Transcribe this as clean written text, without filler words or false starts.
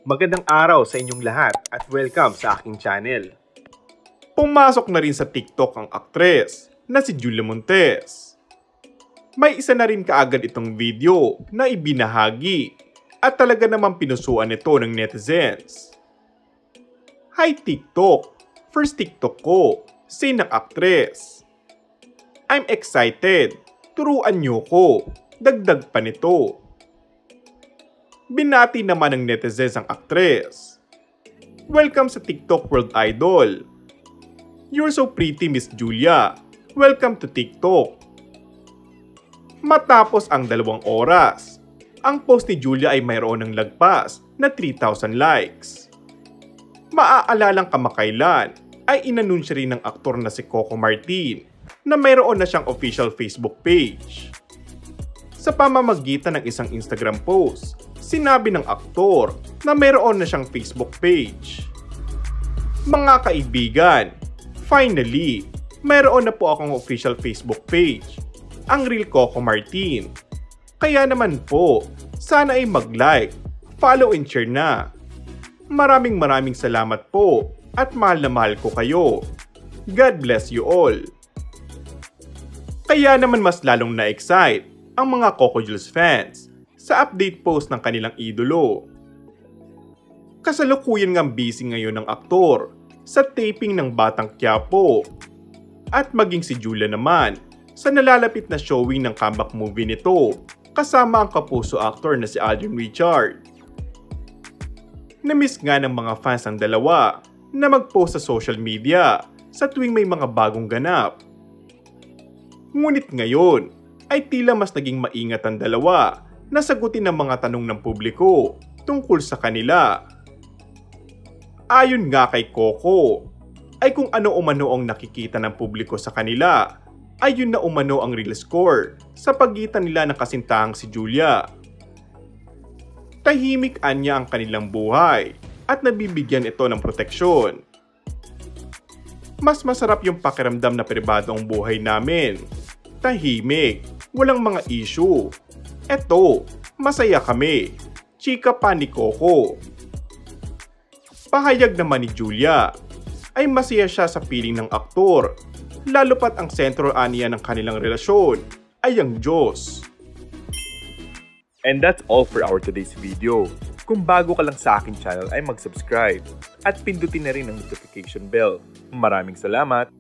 Magandang araw sa inyong lahat at welcome sa aking channel. Pumasok na rin sa TikTok ang aktres na si Julia Montes. May isa na rin kaagad itong video na ibinahagi at talaga namang pinusuan ito ng netizens. Hi TikTok! First TikTok ko, say ng aktres. I'm excited, turuan niyo ko, dagdag pa nito. Binati naman ng netizens ang aktres. Welcome sa TikTok World Idol. You're so pretty, Miss Julia. Welcome to TikTok. Matapos ang 2 oras, ang post ni Julia ay mayroon ng lagpas na 3,000 likes. Maaalalang kamakailan ay inanunsya rin ng aktor na si Coco Martin na mayroon na siyang official Facebook page. Sa pamamagitan ng isang Instagram post, sinabi ng aktor na mayroon na siyang Facebook page. Mga kaibigan, finally, mayroon na po akong official Facebook page, ang Real Coco Martin. Kaya naman po, sana ay mag-like, follow and share na. Maraming salamat po at mahal na mahal ko kayo. God bless you all. Kaya naman mas lalong na-excite ang mga Coco Jules fans sa update post ng kanilang idolo. Kasalukuyan ngang busy ngayon ng aktor sa taping ng Batang Quiapo at maging si Julia naman sa nalalapit na showing ng comeback movie nito kasama ang kapuso actor na si Alden Richard. Namiss nga ng mga fans ang dalawa na mag-post sa social media sa tuwing may mga bagong ganap. Ngunit ngayon ay tila mas naging maingat ang dalawa na sagutin ang mga tanong ng publiko tungkol sa kanila. Ayon nga kay Coco, ay kung ano umano ang nakikita ng publiko sa kanila, ay yun na umano ang real score sa pagitan nila ng kasintahang si Julia. Tahimik anya ang kanilang buhay at nabibigyan ito ng proteksyon. Mas masarap yung pakiramdam na pribado ang buhay namin. Tahimik, walang mga issue. Eto, masaya kami. Chika pa ni Coco. Pahayag naman ni Julia ay masaya siya sa piling ng aktor, lalo pat ang sentro aniya ng kanilang relasyon ay ang Diyos. And that's all for our today's video. Kung bago ka lang sa aking channel ay mag-subscribe at pindutin na rin ang notification bell. Maraming salamat!